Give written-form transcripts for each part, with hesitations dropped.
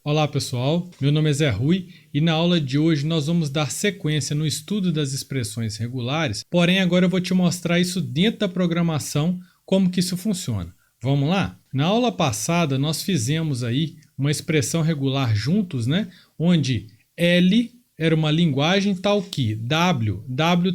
Olá pessoal, meu nome é Zé Rui e na aula de hoje nós vamos dar sequência no estudo das expressões regulares, porém agora eu vou te mostrar isso dentro da programação, como que isso funciona. Vamos lá? Na aula passada nós fizemos aí uma expressão regular juntos, onde L era uma linguagem tal que W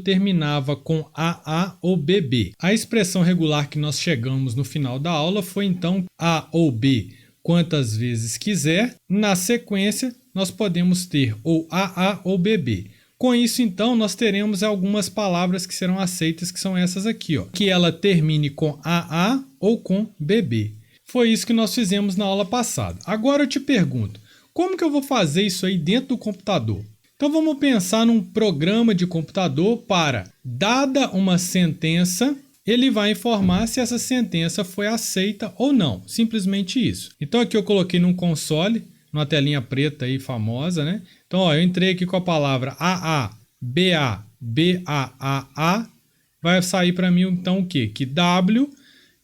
terminava com AA ou BB. A expressão regular que nós chegamos no final da aula foi então A ou B quantas vezes quiser. Na sequência, nós podemos ter ou AA ou BB. Com isso, então, nós teremos algumas palavras que serão aceitas, que são essas aqui, ó, que ela termine com AA ou com BB. Foi isso que nós fizemos na aula passada. Agora eu te pergunto, como que eu vou fazer isso aí dentro do computador? Então vamos pensar num programa de computador para, dada uma sentença, ele vai informar se essa sentença foi aceita ou não, simplesmente isso. Então aqui eu coloquei num console, numa telinha preta aí famosa, né? Então ó, eu entrei aqui com a palavra AA, BA, BAAA, vai sair para mim então o quê? Que W,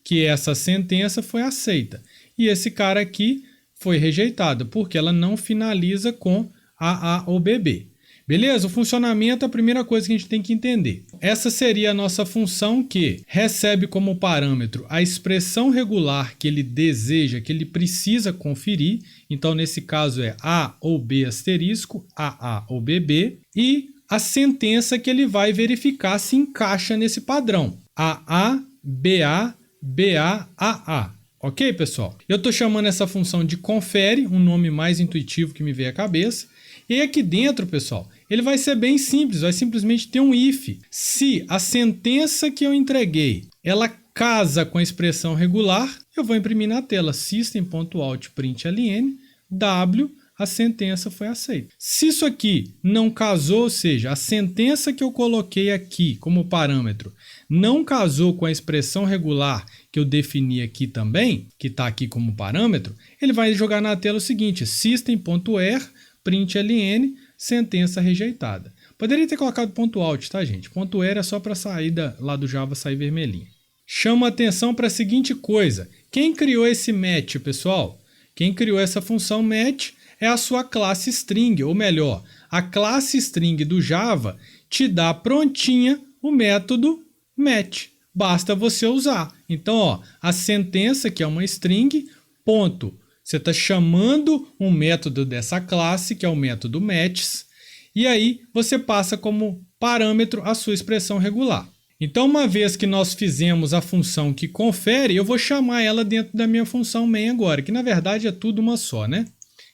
que essa sentença foi aceita. E esse cara aqui foi rejeitado, porque ela não finaliza com AA ou BB. Beleza? O funcionamento é a primeira coisa que a gente tem que entender. Essa seria a nossa função que recebe como parâmetro a expressão regular que ele deseja, que ele precisa conferir. Então, nesse caso é A ou B asterisco, AA ou BB. E a sentença que ele vai verificar se encaixa nesse padrão. AA, BA, BA, AA. Ok, pessoal? Eu estou chamando essa função de confere, um nome mais intuitivo que me veio à cabeça. E aqui dentro, pessoal, ele vai ser bem simples, vai simplesmente ter um if. Se a sentença que eu entreguei, ela casa com a expressão regular, eu vou imprimir na tela system.out.println, W, a sentença foi aceita. Se isso aqui não casou, ou seja, a sentença que eu coloquei aqui como parâmetro não casou com a expressão regular que eu defini aqui também, que está aqui como parâmetro, ele vai jogar na tela o seguinte, system.err, println, sentença rejeitada. Poderia ter colocado ponto .out, tá, gente? Ponto .er é só para sair lá do Java sair vermelhinho. Chama atenção para a seguinte coisa. Quem criou esse match, pessoal? Quem criou essa função match é a sua classe string, ou melhor, a classe string do Java te dá prontinha o método match. Basta você usar. Então, ó, a sentença, que é uma string, ponto. Você está chamando um método dessa classe, que é o método matches, e aí você passa como parâmetro a sua expressão regular. Então, uma vez que nós fizemos a função que confere, eu vou chamar ela dentro da minha função main agora, que na verdade é tudo uma só, né?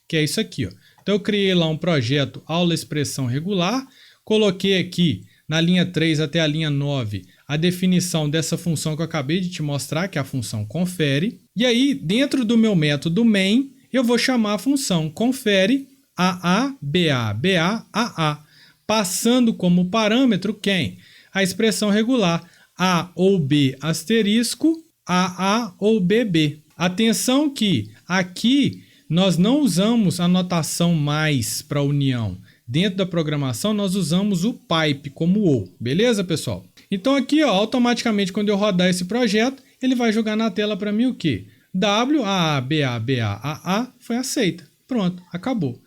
Que é isso aqui, ó. Então, eu criei lá um projeto aula expressão regular, coloquei aqui na linha 3 até a linha 9 a definição dessa função que eu acabei de te mostrar, que é a função confere. E aí, dentro do meu método main, eu vou chamar a função confere AA, BA, BA, AA, passando como parâmetro quem? A expressão regular A ou B asterisco, AA ou BB. Atenção que aqui nós não usamos a notação mais para união. Dentro da programação, nós usamos o pipe como ou. Beleza, pessoal? Então aqui, ó, automaticamente, quando eu rodar esse projeto, ele vai jogar na tela para mim o quê? W, AA, BA, BA, AA foi aceita. Pronto, acabou.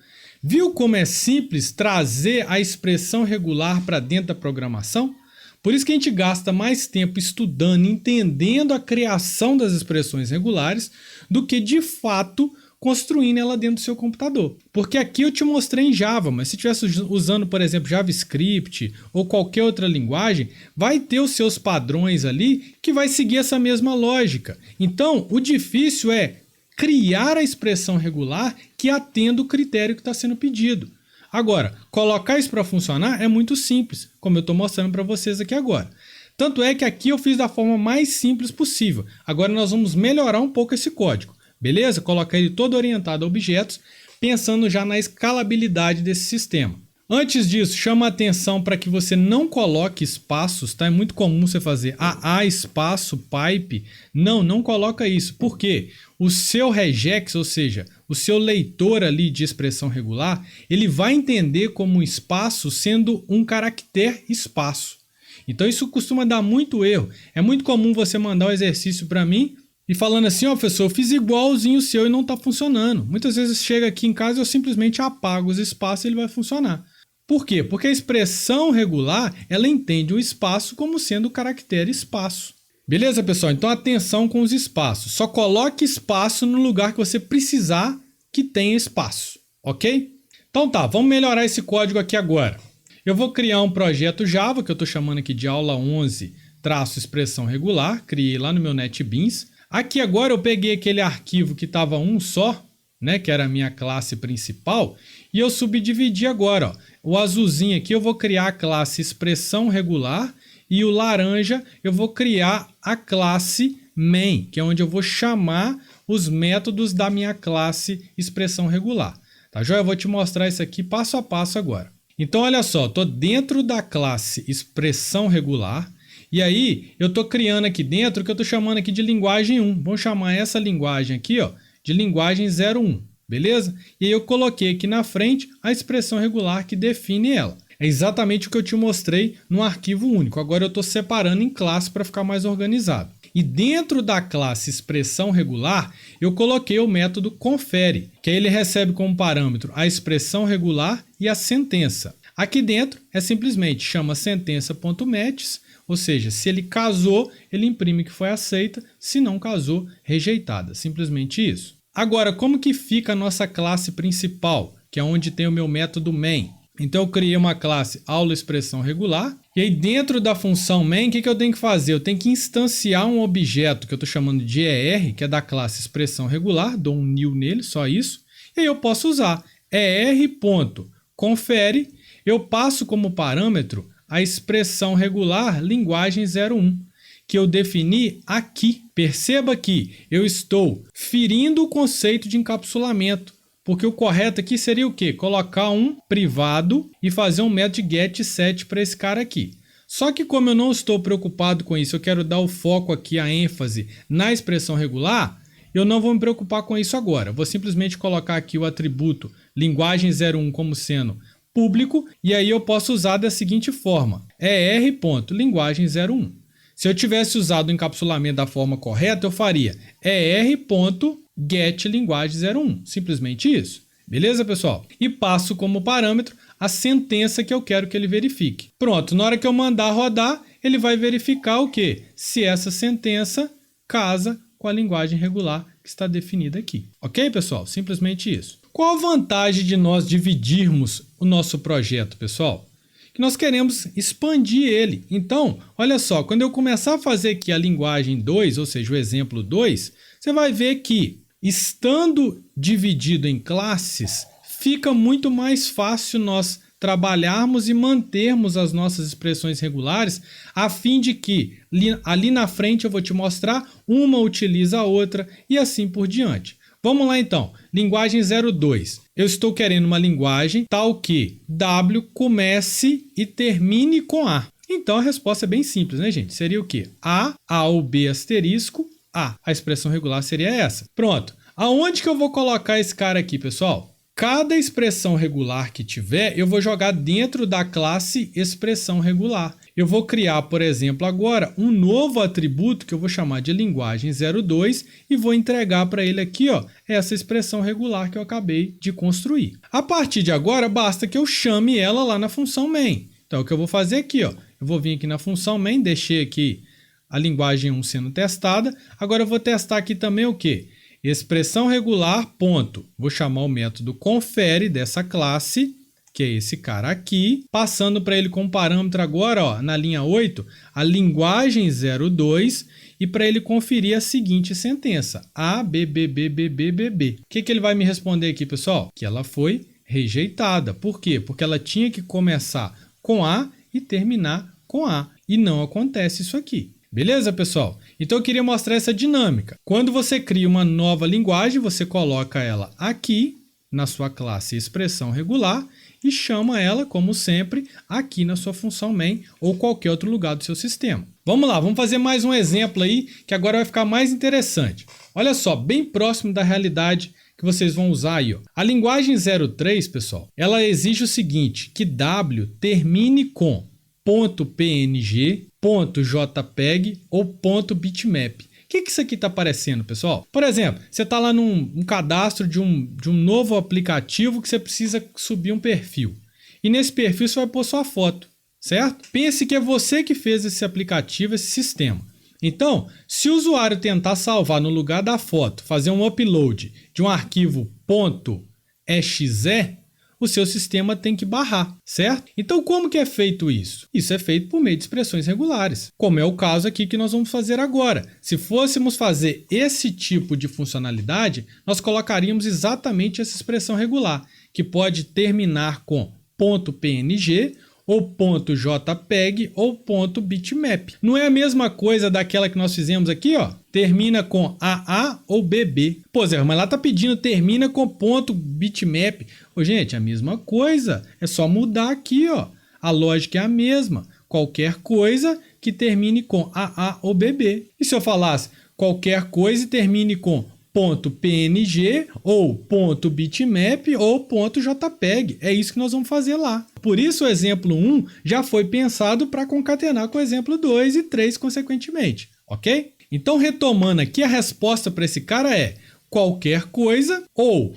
Viu como é simples trazer a expressão regular para dentro da programação? Por isso que a gente gasta mais tempo estudando, entendendo a criação das expressões regulares, do que de fato construindo ela dentro do seu computador. Porque aqui eu te mostrei em Java, mas se estivesse usando, por exemplo, JavaScript ou qualquer outra linguagem, vai ter os seus padrões ali que vai seguir essa mesma lógica. Então, o difícil é criar a expressão regular que atenda o critério que está sendo pedido. Agora, colocar isso para funcionar é muito simples, como eu estou mostrando para vocês aqui agora. Tanto é que aqui eu fiz da forma mais simples possível. Agora nós vamos melhorar um pouco esse código. Beleza? Colocar ele todo orientado a objetos, pensando já na escalabilidade desse sistema. Antes disso, chama a atenção para que você não coloque espaços, tá? É muito comum você fazer AA espaço pipe. Não coloca isso. Por quê? O seu regex, ou seja, o seu leitor ali de expressão regular, ele vai entender como espaço sendo um caractere espaço. Então isso costuma dar muito erro. É muito comum você mandar o exercício para mim e falando assim, ó, professor, eu fiz igualzinho o seu e não está funcionando. Muitas vezes chega aqui em casa e eu simplesmente apago os espaços e ele vai funcionar. Por quê? Porque a expressão regular, ela entende o espaço como sendo o caractere espaço. Beleza, pessoal? Então atenção com os espaços. Só coloque espaço no lugar que você precisar que tenha espaço, ok? Então tá, vamos melhorar esse código aqui agora. Eu vou criar um projeto Java, que eu estou chamando aqui de aula 11, expressão regular, criei lá no meu NetBeans. Aqui agora eu peguei aquele arquivo que estava um só, né, que era a minha classe principal, e eu subdividi agora. Ó. O azulzinho aqui eu vou criar a classe expressão regular e o laranja eu vou criar a classe main, que é onde eu vou chamar os métodos da minha classe expressão regular. Tá, joia? Eu vou te mostrar isso aqui passo a passo agora. Então, olha só, estou dentro da classe expressão regular e aí eu estou criando aqui dentro o que eu estou chamando aqui de linguagem 1. Vamos chamar essa linguagem aqui, ó, de linguagem 01, beleza? E aí eu coloquei aqui na frente a expressão regular que define ela. É exatamente o que eu te mostrei no arquivo único. Agora eu estou separando em classe para ficar mais organizado. E dentro da classe expressão regular, eu coloquei o método confere, que aí ele recebe como parâmetro a expressão regular e a sentença. Aqui dentro é simplesmente chama sentença.matches, ou seja, se ele casou, ele imprime que foi aceita, se não casou, rejeitada. Simplesmente isso. Agora, como que fica a nossa classe principal, que é onde tem o meu método main? Então eu criei uma classe aula expressão regular e aí dentro da função main, o que eu tenho que fazer? Eu tenho que instanciar um objeto que eu estou chamando de ER, que é da classe expressão regular, dou um new nele, só isso. E aí eu posso usar ER.confere, eu passo como parâmetro a expressão regular linguagem 01, que eu defini aqui. Perceba que eu estou ferindo o conceito de encapsulamento. Porque o correto aqui seria o quê? Colocar um privado e fazer um método de getSet para esse cara aqui. Só que como eu não estou preocupado com isso, eu quero dar o foco aqui, a ênfase na expressão regular, eu não vou me preocupar com isso agora. Vou simplesmente colocar aqui o atributo linguagem 01 como sendo público e aí eu posso usar da seguinte forma, ER.linguagem 01. Se eu tivesse usado o encapsulamento da forma correta, eu faria ER.getLinguagem01. Simplesmente isso. Beleza, pessoal? E passo como parâmetro a sentença que eu quero que ele verifique. Pronto, na hora que eu mandar rodar, ele vai verificar o quê? Se essa sentença casa com a linguagem regular que está definida aqui. Ok, pessoal? Simplesmente isso. Qual a vantagem de nós dividirmos o nosso projeto, pessoal? Que nós queremos expandir ele. Então, olha só, quando eu começar a fazer aqui a linguagem 2, ou seja, o exemplo 2, você vai ver que, estando dividido em classes, fica muito mais fácil nós trabalharmos e mantermos as nossas expressões regulares, a fim de que, ali na frente eu vou te mostrar, uma utiliza a outra e assim por diante. Vamos lá então, linguagem 02. Eu estou querendo uma linguagem tal que W comece e termine com A. Então a resposta é bem simples, né, gente? Seria o quê? A ou B asterisco, A. A expressão regular seria essa. Pronto. Aonde que eu vou colocar esse cara aqui, pessoal? Cada expressão regular que tiver, eu vou jogar dentro da classe expressão regular. Eu vou criar, por exemplo, agora um novo atributo que eu vou chamar de linguagem 02 e vou entregar para ele aqui, ó, essa expressão regular que eu acabei de construir. A partir de agora, basta que eu chame ela lá na função main. Então, o que eu vou fazer aqui, ó, eu vou vir aqui na função main, deixei aqui a linguagem 1 sendo testada. Agora eu vou testar aqui também o quê? Expressão regular, ponto. Vou chamar o método confere dessa classe, que é esse cara aqui, passando para ele como parâmetro agora, ó, na linha 8, a linguagem 02 e para ele conferir a seguinte sentença, A, B, B, B, B, B, B, B. O que ele vai me responder aqui, pessoal? Que ela foi rejeitada. Por quê? Porque ela tinha que começar com A e terminar com A. E não acontece isso aqui. Beleza, pessoal? Então eu queria mostrar essa dinâmica. Quando você cria uma nova linguagem, você coloca ela aqui na sua classe expressão regular e chama ela, como sempre, aqui na sua função main ou qualquer outro lugar do seu sistema. Vamos lá, vamos fazer mais um exemplo aí que agora vai ficar mais interessante. Olha só, bem próximo da realidade que vocês vão usar aí, ó. A linguagem 03, pessoal, ela exige o seguinte, que W termine com .png, .jpeg ou .bitmap. O que isso aqui está aparecendo, pessoal? Por exemplo, você está lá num cadastro de um novo aplicativo que você precisa subir um perfil. E nesse perfil você vai pôr sua foto, certo? Pense que é você que fez esse aplicativo, esse sistema. Então, se o usuário tentar salvar no lugar da foto, fazer um upload de um arquivo .exe, o seu sistema tem que barrar, certo? Então, como que é feito isso? Isso é feito por meio de expressões regulares, como é o caso aqui que nós vamos fazer agora. Se fôssemos fazer esse tipo de funcionalidade, nós colocaríamos exatamente essa expressão regular, que pode terminar com .png ou .jpeg ou .bitmap. Não é a mesma coisa daquela que nós fizemos aqui, ó. Termina com AA ou BB. Pô, Zé, mas lá tá pedindo termina com .bitmap. Ô, gente, é a mesma coisa. É só mudar aqui, ó. A lógica é a mesma. Qualquer coisa que termine com AA ou BB. E se eu falasse qualquer coisa e termine com .png ou .bitmap ou .jpeg. É isso que nós vamos fazer lá. Por isso o exemplo 1 já foi pensado para concatenar com o exemplo 2 e 3 consequentemente, ok? Então, retomando aqui, a resposta para esse cara é qualquer coisa ou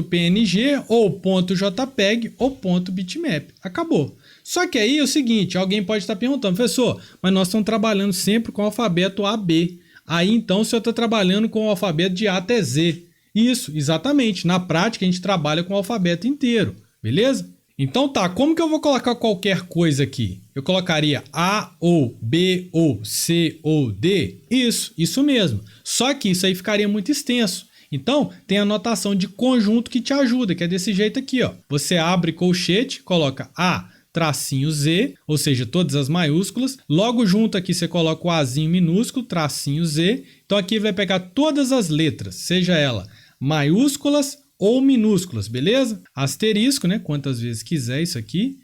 .png ou .jpeg ou .bitmap. Acabou. Só que aí é o seguinte, alguém pode estar perguntando, professor, mas nós estamos trabalhando sempre com o alfabeto AB. Aí então o senhor está trabalhando com o alfabeto de A até Z. Isso, exatamente. Na prática a gente trabalha com o alfabeto inteiro, beleza? Então tá, como que eu vou colocar qualquer coisa aqui? Eu colocaria A ou B ou C ou D? Isso mesmo. Só que isso aí ficaria muito extenso. Então tem a notação de conjunto que te ajuda, que é desse jeito aqui, ó. Você abre colchete, coloca A tracinho Z, ou seja, todas as maiúsculas. Logo junto aqui você coloca o Azinho minúsculo, tracinho Z. Então aqui vai pegar todas as letras, seja ela maiúsculas ou minúsculas, beleza? Asterisco, né? Quantas vezes quiser isso aqui.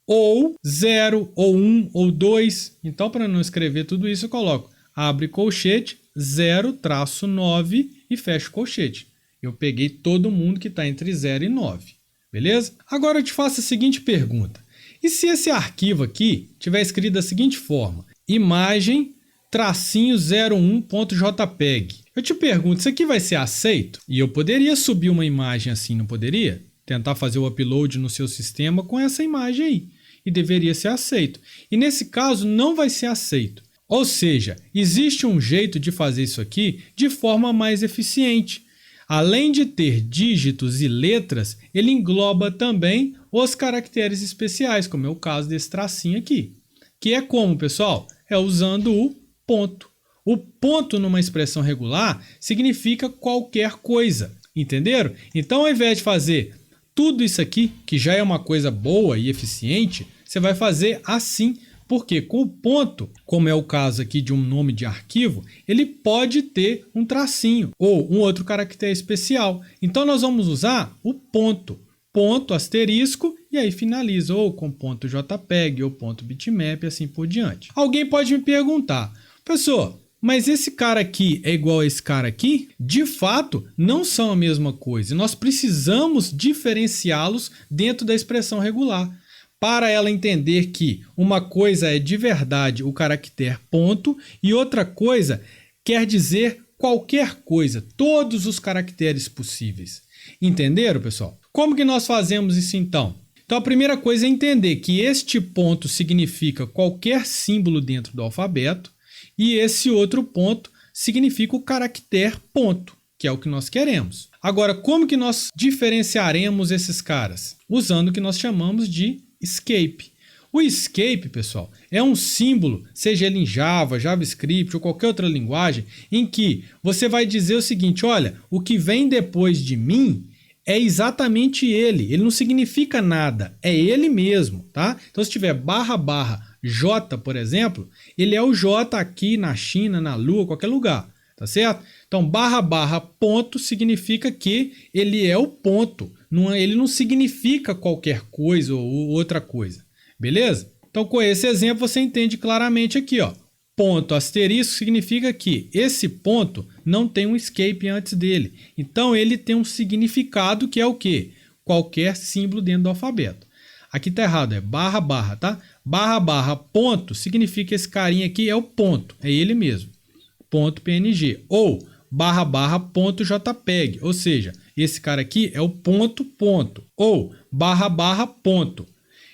Ou 0, ou 1, ou 2. Então, para não escrever tudo isso, eu coloco abre colchete, 0-9 e fecho colchete. Eu peguei todo mundo que está entre 0 e 9, beleza? Agora eu te faço a seguinte pergunta. E se esse arquivo aqui tiver escrito da seguinte forma, imagem-01.jpeg? Eu te pergunto, isso aqui vai ser aceito? E eu poderia subir uma imagem assim, não poderia? Tentar fazer o upload no seu sistema com essa imagem aí. E deveria ser aceito. E nesse caso não vai ser aceito. Ou seja, existe um jeito de fazer isso aqui de forma mais eficiente. Além de ter dígitos e letras, ele engloba também os caracteres especiais, como é o caso desse tracinho aqui. Que é como, pessoal? É usando o ponto. O ponto numa expressão regular significa qualquer coisa, entenderam? Então, ao invés de fazer tudo isso aqui, que já é uma coisa boa e eficiente, você vai fazer assim. Porque com o ponto, como é o caso aqui de um nome de arquivo, ele pode ter um tracinho ou um outro caractere especial. Então nós vamos usar o ponto, ponto asterisco e aí finaliza ou com ponto .jpeg ou ponto .bitmap e assim por diante. Alguém pode me perguntar, professor, mas esse cara aqui é igual a esse cara aqui? De fato, não são a mesma coisa. Nós precisamos diferenciá-los dentro da expressão regular. Para ela entender que uma coisa é de verdade o caractere ponto e outra coisa quer dizer qualquer coisa, todos os caracteres possíveis. Entenderam, pessoal? Como que nós fazemos isso então? Então a primeira coisa é entender que este ponto significa qualquer símbolo dentro do alfabeto e esse outro ponto significa o caractere ponto, que é o que nós queremos. Agora, como que nós diferenciaremos esses caras? Usando o que nós chamamos de escape. O escape, pessoal, é um símbolo, seja ele em Java, JavaScript ou qualquer outra linguagem, em que você vai dizer o seguinte, olha, o que vem depois de mim é exatamente ele não significa nada, é ele mesmo, tá? Então se tiver // J, por exemplo, ele é o J aqui na China, na Lua, qualquer lugar, tá certo? Então // ponto significa que ele é o ponto. Ele não significa qualquer coisa ou outra coisa, beleza? Então com esse exemplo você entende claramente aqui, ó. Ponto asterisco significa que esse ponto não tem um escape antes dele. Então ele tem um significado que é o quê? Qualquer símbolo dentro do alfabeto. Aqui tá errado, é // tá? // ponto significa que esse carinha aqui é o ponto, é ele mesmo. .png ou /ponto.jpg, ou seja, esse cara aqui é o ponto, ou /ponto.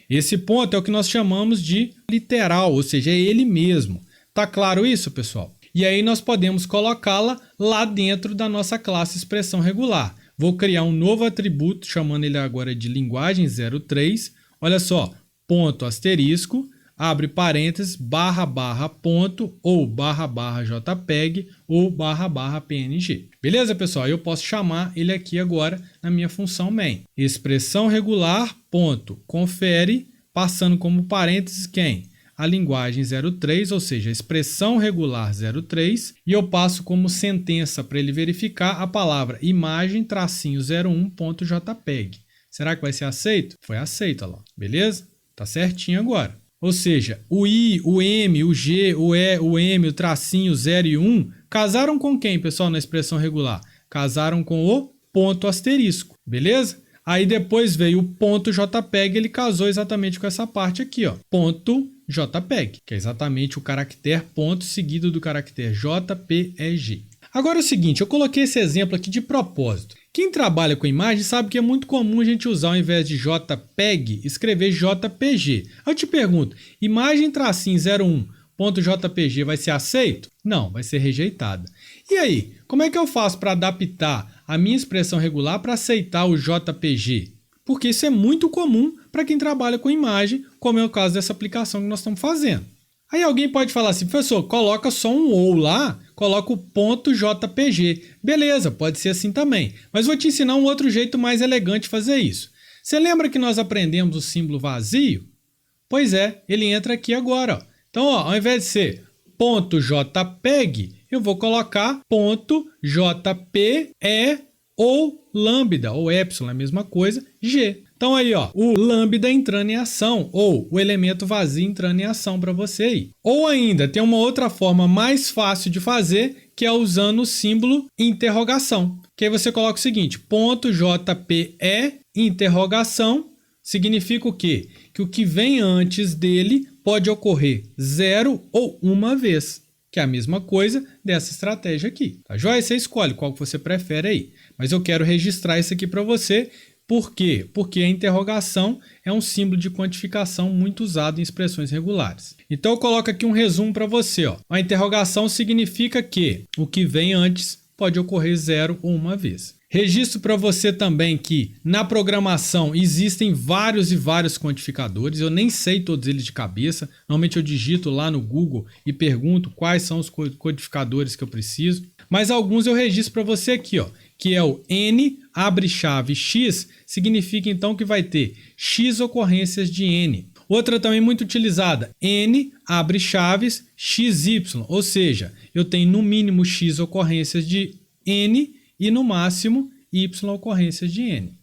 Esse ponto é o que nós chamamos de literal, ou seja, é ele mesmo. Tá claro isso, pessoal? E aí nós podemos colocá-la lá dentro da nossa classe expressão regular. Vou criar um novo atributo, chamando ele agora de linguagem 03. Olha só, ponto asterisco, abre parênteses, /ponto ou /jpeg ou /png. Beleza, pessoal? Eu posso chamar ele aqui agora na minha função main. Expressão regular, ponto, confere, passando como parênteses quem? A linguagem 03, ou seja, a expressão regular 03, e eu passo como sentença para ele verificar a palavra imagem-01.jpg. Será que vai ser aceito? Foi aceito, olha lá. Beleza? Tá certinho agora. Ou seja, o I, o M, o G, o E, o M, o tracinho 0 e 1 casaram com quem, pessoal, na expressão regular? Casaram com o ponto asterisco, beleza? Aí depois veio o ponto JPEG, ele casou exatamente com essa parte aqui, ó, ponto JPEG, que é exatamente o caractere ponto seguido do caractere JPEG. Agora é o seguinte, eu coloquei esse exemplo aqui de propósito. Quem trabalha com imagem sabe que é muito comum a gente usar, ao invés de JPEG, escrever JPG. Eu te pergunto, imagem-01.jpg vai ser aceito? Não, vai ser rejeitada. E aí, como é que eu faço para adaptar a minha expressão regular para aceitar o JPG? Porque isso é muito comum para quem trabalha com imagem, como é o caso dessa aplicação que nós estamos fazendo. Aí alguém pode falar assim, professor, coloca só um ou lá, coloca o ponto .jpg. Beleza, pode ser assim também. Mas vou te ensinar um outro jeito mais elegante de fazer isso. Você lembra que nós aprendemos o símbolo vazio? Pois é, ele entra aqui agora. Ó. Então, ó, ao invés de ser ponto .jpeg, eu vou colocar ponto .jpe ou lambda, ou epsilon, é a mesma coisa, g. Então aí, ó, o lambda entrando em ação, ou o elemento vazio entrando em ação para você aí. Ou ainda, tem uma outra forma mais fácil de fazer, que é usando o símbolo interrogação. Que aí você coloca o seguinte, ponto .jpe, interrogação, significa o quê? Que o que vem antes dele pode ocorrer 0 ou uma vez, que é a mesma coisa dessa estratégia aqui. Tá joia? Você escolhe qual que você prefere aí. Mas eu quero registrar isso aqui para você. Por quê? Porque a interrogação é um símbolo de quantificação muito usado em expressões regulares. Então eu coloco aqui um resumo para você. Ó. A interrogação significa que o que vem antes pode ocorrer 0 ou uma vez. Registro para você também que na programação existem vários e vários quantificadores. Eu nem sei todos eles de cabeça. Normalmente eu digito lá no Google e pergunto quais são os codificadores que eu preciso. Mas alguns eu registro para você aqui, ó, que é o N, abre chave X, significa então que vai ter X ocorrências de N. Outra também muito utilizada, N, abre chaves XY, ou seja, eu tenho no mínimo X ocorrências de N e no máximo Y ocorrências de N.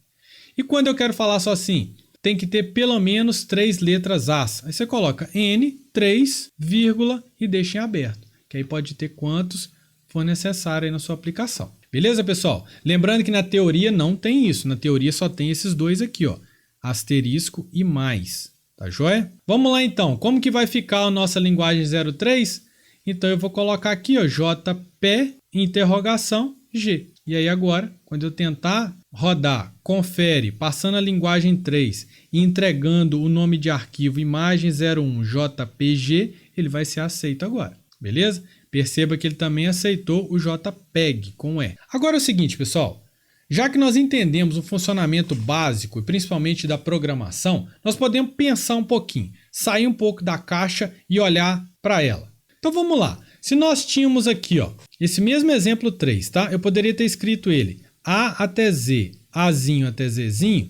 E quando eu quero falar só assim, tem que ter pelo menos 3 letras As. Aí você coloca N, 3, vírgula e deixa em aberto, que aí pode ter quantos for necessário aí na sua aplicação. Beleza, pessoal? Lembrando que na teoria não tem isso. Na teoria só tem esses dois aqui, ó, asterisco e mais. Tá joia? Vamos lá então. Como que vai ficar a nossa linguagem 03? Então eu vou colocar aqui, ó, JP, interrogação, G. E aí agora, quando eu tentar rodar, confere, passando a linguagem 3 e entregando o nome de arquivo imagem01.jpg, ele vai ser aceito agora. Beleza? Perceba que ele também aceitou o JPEG com E. Agora é o seguinte, pessoal. Já que nós entendemos o funcionamento básico e principalmente da programação, nós podemos pensar um pouquinho, sair um pouco da caixa e olhar para ela. Então vamos lá. Se nós tínhamos aqui, ó, esse mesmo exemplo 3, tá? Eu poderia ter escrito ele A até Z, Azinho até Zzinho,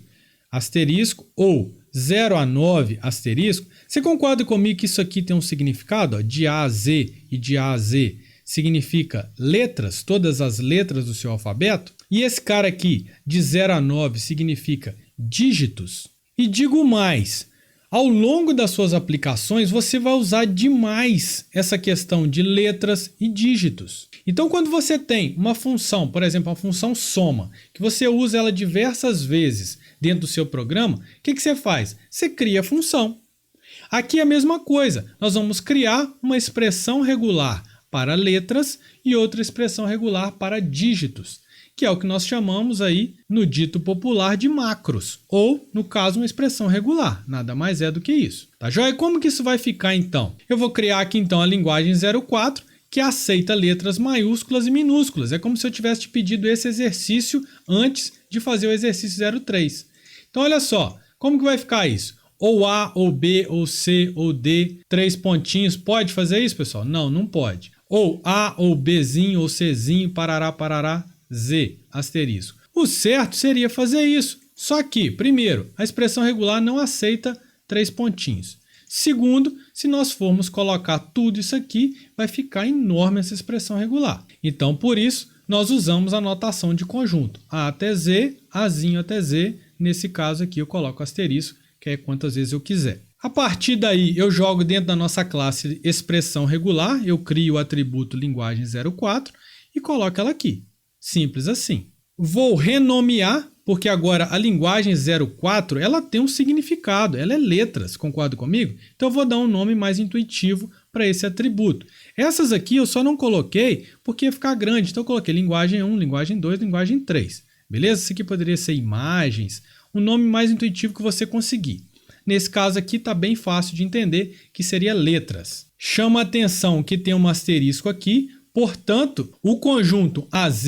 asterisco, ou 0 a 9, asterisco. Você concorda comigo que isso aqui tem um significado? Ó, de A a Z e de A a Z significa letras, todas as letras do seu alfabeto. E esse cara aqui, de 0 a 9, significa dígitos. E digo mais, ao longo das suas aplicações, você vai usar demais essa questão de letras e dígitos. Então, quando você tem uma função, por exemplo, uma função soma, que você usa ela diversas vezes dentro do seu programa, o que você faz? Você cria a função. Aqui é a mesma coisa. Nós vamos criar uma expressão regular para letras e outra expressão regular para dígitos, que é o que nós chamamos aí no dito popular de macros, ou, no caso, uma expressão regular, nada mais é do que isso. Tá joia? Como que isso vai ficar então? Eu vou criar aqui então a linguagem 04, que aceita letras maiúsculas e minúsculas. É como se eu tivesse te pedido esse exercício antes de fazer o exercício 03. Então olha só, como que vai ficar isso? Ou A, ou B, ou C, ou D, 3 pontinhos, pode fazer isso, pessoal? Não, não pode. Ou A, ou Bzinho, ou Czinho, parará, parará, Z, asterisco. O certo seria fazer isso. Só que, primeiro, a expressão regular não aceita 3 pontinhos. Segundo, se nós formos colocar tudo isso aqui, vai ficar enorme essa expressão regular. Então, por isso, nós usamos a notação de conjunto. A até Z, Azinho até Z. Nesse caso aqui, eu coloco asterisco, que é quantas vezes eu quiser. A partir daí, eu jogo dentro da nossa classe expressão regular, eu crio o atributo linguagem 04 e coloco ela aqui. Simples assim. Vou renomear, porque agora a linguagem 04, ela tem um significado, ela é letras, concorda comigo? Então eu vou dar um nome mais intuitivo para esse atributo. Essas aqui eu só não coloquei porque ia ficar grande, então eu coloquei linguagem 1, linguagem 2, linguagem 3. Beleza? Isso aqui poderia ser imagens, um nome mais intuitivo que você conseguir. Nesse caso aqui está bem fácil de entender que seria letras. Chama a atenção que tem um asterisco aqui, portanto, o conjunto AZ,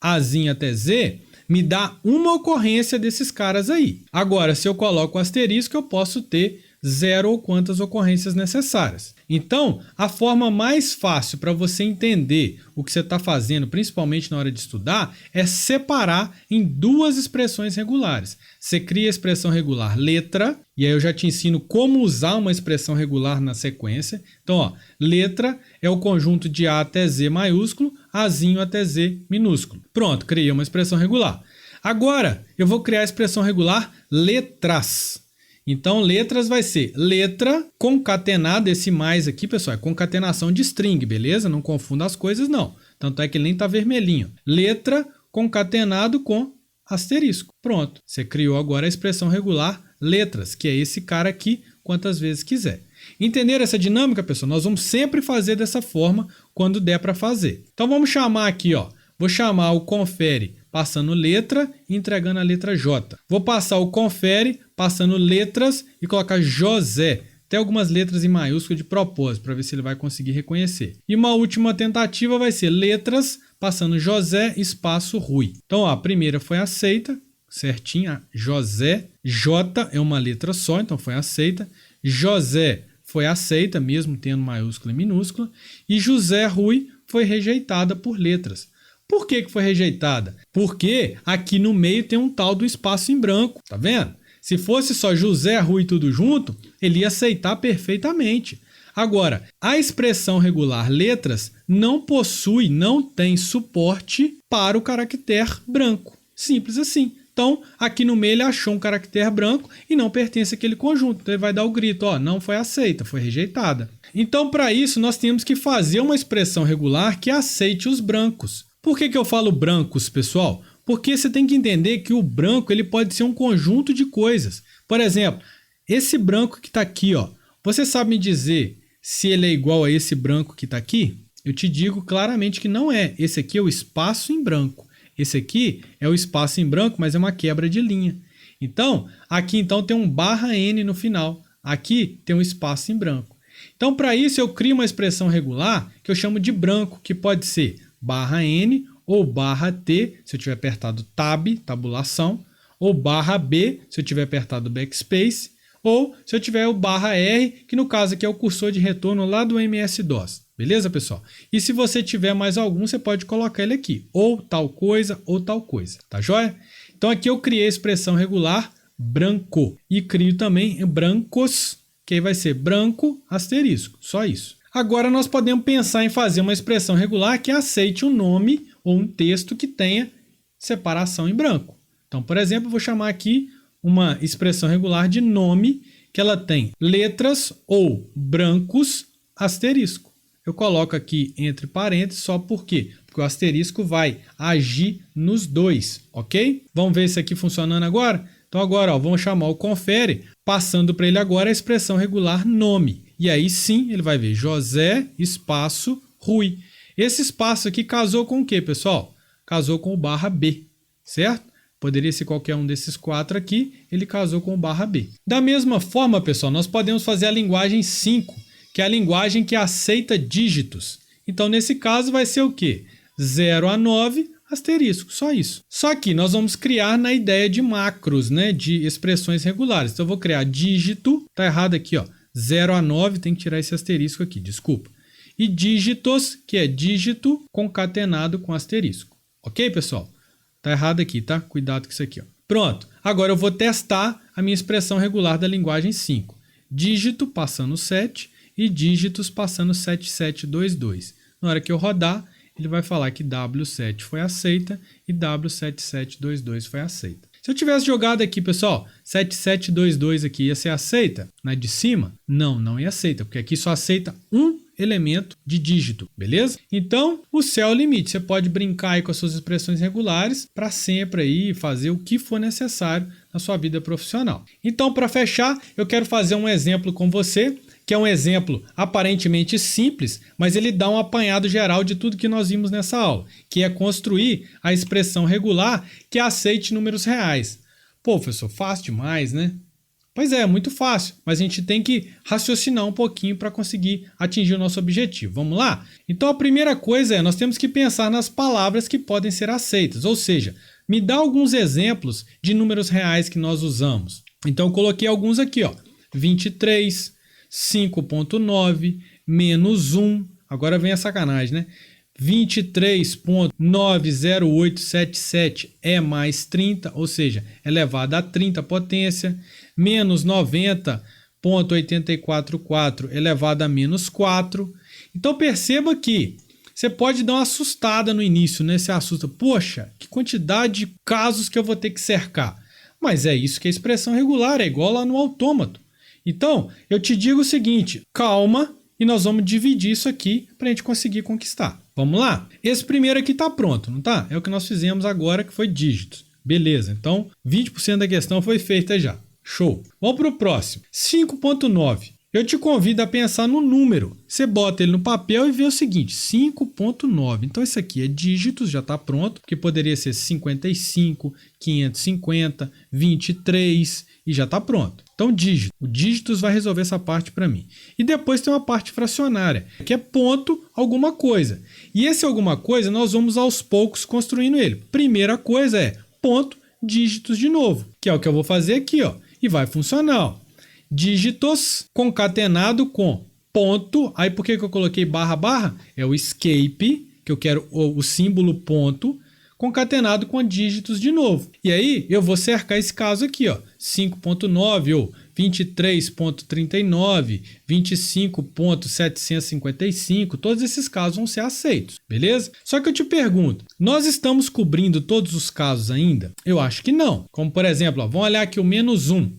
Azinho até Z, me dá uma ocorrência desses caras aí. Agora, se eu coloco o asterisco, eu posso ter 0 ou quantas ocorrências necessárias. Então, a forma mais fácil para você entender o que você está fazendo, principalmente na hora de estudar, é separar em duas expressões regulares. Você cria a expressão regular letra, e aí eu já te ensino como usar uma expressão regular na sequência. Então, ó, letra é o conjunto de A até Z maiúsculo, Azinho até Z minúsculo. Pronto, criei uma expressão regular. Agora, eu vou criar a expressão regular letras. Então, letras vai ser letra concatenada, esse mais aqui, pessoal, é concatenação de string, beleza? Não confunda as coisas, não. Tanto é que ele nem tá vermelhinho. Letra concatenado com asterisco. Pronto, você criou agora a expressão regular letras, que é esse cara aqui, quantas vezes quiser. Entenderam essa dinâmica, pessoal? Nós vamos sempre fazer dessa forma quando der para fazer. Então, vamos chamar aqui, ó. Vou chamar o confere passando letra e entregando a letra J. Vou passar o confere passando letras e colocar José. Tem algumas letras em maiúsculo de propósito, para ver se ele vai conseguir reconhecer. E uma última tentativa vai ser letras passando José espaço Rui. Então, ó, a primeira foi aceita, certinho. José, J é uma letra só, então foi aceita. José foi aceita, mesmo tendo maiúscula e minúscula. E José Rui foi rejeitada por letras. Por que foi rejeitada? Porque aqui no meio tem um tal do espaço em branco, tá vendo? Se fosse só José, Rui tudo junto, ele ia aceitar perfeitamente. Agora, a expressão regular letras não possui, não tem suporte para o caractere branco. Simples assim. Então, aqui no meio ele achou um caractere branco e não pertence àquele conjunto. Então, ele vai dar o grito, ó, não foi aceita, foi rejeitada. Então, para isso, nós temos que fazer uma expressão regular que aceite os brancos. Por que eu falo brancos, pessoal? Porque você tem que entender que o branco ele pode ser um conjunto de coisas. Por exemplo, esse branco que está aqui, ó, você sabe me dizer se ele é igual a esse branco que está aqui? Eu te digo claramente que não é. Esse aqui é o espaço em branco. Esse aqui é o espaço em branco, mas é uma quebra de linha. Então, aqui então tem um /n no final. Aqui tem um espaço em branco. Então, para isso, eu crio uma expressão regular que eu chamo de branco, que pode ser /n ou /t, se eu tiver apertado tab, tabulação, ou /b, se eu tiver apertado backspace, ou se eu tiver o /r, que no caso aqui é o cursor de retorno lá do MS-DOS. Beleza, pessoal? E se você tiver mais algum, você pode colocar ele aqui, ou tal coisa, tá joia? Então aqui eu criei a expressão regular branco, e crio também brancos, que aí vai ser branco asterisco, só isso. Agora nós podemos pensar em fazer uma expressão regular que aceite um nome ou um texto que tenha separação em branco. Então, por exemplo, eu vou chamar aqui uma expressão regular de nome que ela tem letras ou brancos asterisco. Eu coloco aqui entre parênteses só por quê? Porque o asterisco vai agir nos dois, ok? Vamos ver isso aqui funcionando agora? Então agora, ó, vamos chamar o confere, passando para ele agora a expressão regular nome. E aí sim, ele vai ver José, espaço, Rui. Esse espaço aqui casou com o quê, pessoal? Casou com o barra B, certo? Poderia ser qualquer um desses 4 aqui, ele casou com o barra B. Da mesma forma, pessoal, nós podemos fazer a linguagem 5, que é a linguagem que aceita dígitos. Então, nesse caso, vai ser o quê? 0 a 9, asterisco, só isso. Só que nós vamos criar na ideia de macros, né, de expressões regulares. Então, eu vou criar dígito, tá errado aqui, ó, 0 a 9, tem que tirar esse asterisco aqui, desculpa. E dígitos, que é dígito concatenado com asterisco. Ok, pessoal? Tá errado aqui, tá? Cuidado com isso aqui, ó. Pronto. Agora eu vou testar a minha expressão regular da linguagem 5. Dígito passando 7 e dígitos passando 7722. Na hora que eu rodar, ele vai falar que W7 foi aceita e W7722 foi aceita. Se eu tivesse jogado aqui, pessoal, 7722 aqui, ia ser aceita? Na de cima? Não, não ia aceita, porque aqui só aceita um elemento de dígito, beleza? Então, o céu é o limite. Você pode brincar aí com as suas expressões regulares para sempre aí fazer o que for necessário na sua vida profissional. Então, para fechar, eu quero fazer um exemplo com você, que é um exemplo aparentemente simples, mas ele dá um apanhado geral de tudo que nós vimos nessa aula, que é construir a expressão regular que aceite números reais. Pô, professor, fácil demais, né? Pois é, muito fácil, mas a gente tem que raciocinar um pouquinho para conseguir atingir o nosso objetivo. Vamos lá? Então a primeira coisa é, nós temos que pensar nas palavras que podem ser aceitas, ou seja, me dá alguns exemplos de números reais que nós usamos. Então eu coloquei alguns aqui, ó, 23, 5.9, menos 1, agora vem a sacanagem, né? 23.90877 é mais 30, ou seja, elevado a 30 potência, menos 90.844 elevado a menos 4. Então perceba que você pode dar uma assustada no início, né? Você assusta, poxa, que quantidade de casos que eu vou ter que cercar. Mas é isso que é expressão regular, é igual lá no autômato. Então, eu te digo o seguinte, calma, e nós vamos dividir isso aqui para a gente conseguir conquistar. Vamos lá? Esse primeiro aqui está pronto, não tá? É o que nós fizemos agora, que foi dígitos. Beleza, então 20% da questão foi feita já. Show. Vamos para o próximo. 5.9. Eu te convido a pensar no número. Você bota ele no papel e vê o seguinte, 5.9. Então isso aqui é dígitos, já está pronto, porque poderia ser 55, 550, 23 e já está pronto. Então dígito. O dígitos vai resolver essa parte para mim. E depois tem uma parte fracionária, que é ponto alguma coisa. E esse alguma coisa nós vamos aos poucos construindo ele. Primeira coisa é ponto dígitos de novo, que é o que eu vou fazer aqui, ó, e vai funcionar, ó. Dígitos concatenado com ponto. Aí por que eu coloquei barra barra? É o escape, que eu quero o símbolo ponto, concatenado com dígitos de novo. E aí eu vou cercar esse caso aqui, ó, 5.9 ou 23.39, 25.755, todos esses casos vão ser aceitos, beleza? Só que eu te pergunto, nós estamos cobrindo todos os casos ainda? Eu acho que não. Como por exemplo, ó, vamos olhar aqui o menos 1.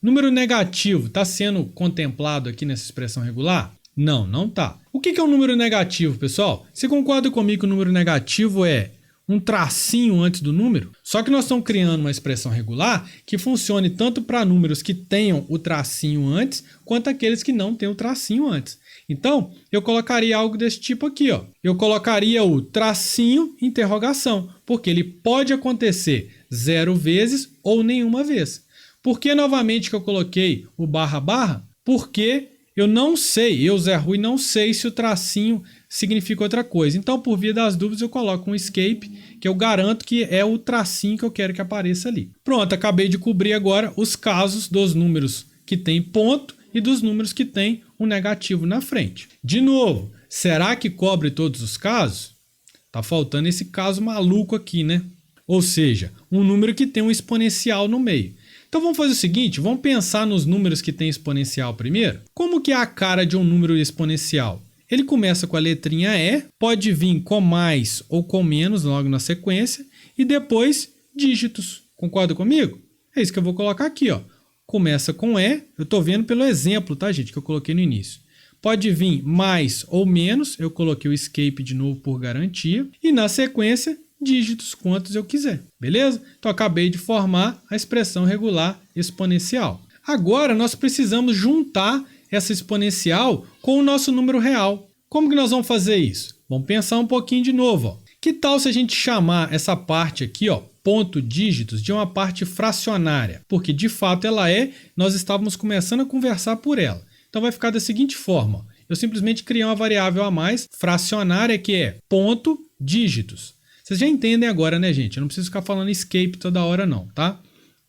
Número negativo está sendo contemplado aqui nessa expressão regular? Não, não está. O que é um número negativo, pessoal? Você concorda comigo que o número negativo é um tracinho antes do número? Só que nós estamos criando uma expressão regular que funcione tanto para números que tenham o tracinho antes, quanto aqueles que não têm o tracinho antes. Então, eu colocaria algo desse tipo aqui, ó. Eu colocaria o tracinho interrogação, porque ele pode acontecer 0 vezes ou nenhuma vez. Por que novamente que eu coloquei o barra barra? Porque eu não sei, eu, Zé Rui, não sei se o tracinho significa outra coisa. Então, por via das dúvidas, eu coloco um escape, que eu garanto que é o tracinho que eu quero que apareça ali. Pronto, acabei de cobrir agora os casos dos números que tem ponto e dos números que tem um negativo na frente. De novo, será que cobre todos os casos? Tá faltando esse caso maluco aqui, né? Ou seja, um número que tem um exponencial no meio. Então vamos fazer o seguinte, vamos pensar nos números que tem exponencial primeiro. Como que é a cara de um número exponencial? Ele começa com a letrinha E, pode vir com mais ou com menos logo na sequência, e depois dígitos. Concorda comigo? É isso que eu vou colocar aqui, ó. Começa com E, eu estou vendo pelo exemplo, tá, gente, que eu coloquei no início. Pode vir mais ou menos, eu coloquei o escape de novo por garantia, e na sequência dígitos quantos eu quiser, beleza? Então acabei de formar a expressão regular exponencial. Agora nós precisamos juntar essa exponencial com o nosso número real. Como que nós vamos fazer isso? Vamos pensar um pouquinho de novo. Ó. Que tal se a gente chamar essa parte aqui, ó, ponto dígitos, de uma parte fracionária? Porque de fato ela é, nós estávamos começando a conversar por ela. Então vai ficar da seguinte forma. Ó. Eu simplesmente criei uma variável a mais fracionária que é ponto dígitos. Vocês já entendem agora, né, gente? Eu não preciso ficar falando escape toda hora não, tá?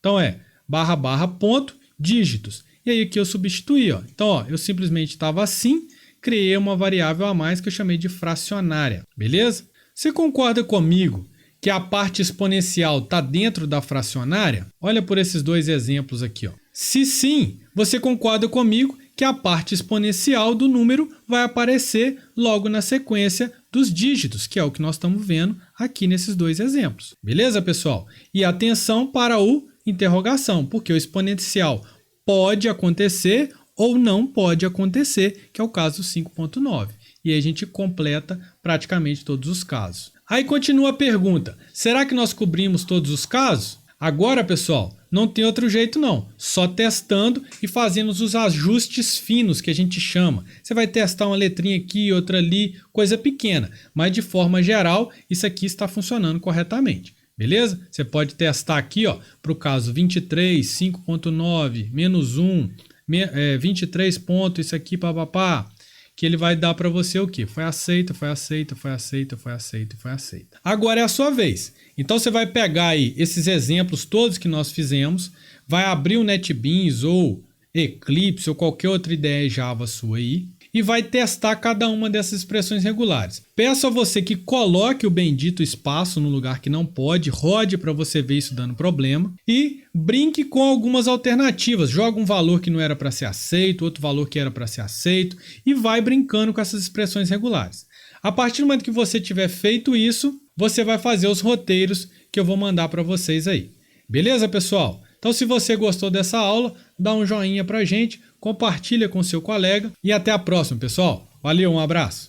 Então é barra barra ponto dígitos. E aí aqui eu substituí, ó. Então, ó, eu simplesmente estava assim, criei uma variável a mais que eu chamei de fracionária, beleza? Você concorda comigo que a parte exponencial está dentro da fracionária? Olha por esses dois exemplos aqui, ó. Se sim, você concorda comigo que a parte exponencial do número vai aparecer logo na sequência dos dígitos, que é o que nós estamos vendo aqui nesses dois exemplos. Beleza, pessoal? E atenção para o interrogação, porque o exponencial pode acontecer ou não pode acontecer, que é o caso 5.9. E aí a gente completa praticamente todos os casos. Aí continua a pergunta, será que nós cobrimos todos os casos? Agora, pessoal, não tem outro jeito não, só testando e fazendo os ajustes finos que a gente chama. Você vai testar uma letrinha aqui, outra ali, coisa pequena, mas de forma geral, isso aqui está funcionando corretamente. Beleza? Você pode testar aqui para o caso 23, 5.9, menos 1, 23 pontos, isso aqui, papapá, que ele vai dar para você o quê? Foi aceita, foi aceita, foi aceita, foi aceita, foi aceita. Agora é a sua vez. Então você vai pegar aí esses exemplos todos que nós fizemos, vai abrir o NetBeans ou Eclipse ou qualquer outra ideia Java sua aí e vai testar cada uma dessas expressões regulares. Peço a você que coloque o bendito espaço no lugar que não pode, rode para você ver isso dando problema e brinque com algumas alternativas. Joga um valor que não era para ser aceito, outro valor que era para ser aceito e vai brincando com essas expressões regulares. A partir do momento que você tiver feito isso, você vai fazer os roteiros que eu vou mandar para vocês aí. Beleza, pessoal? Então, se você gostou dessa aula, dá um joinha pra gente, compartilha com seu colega e até a próxima, pessoal. Valeu, um abraço!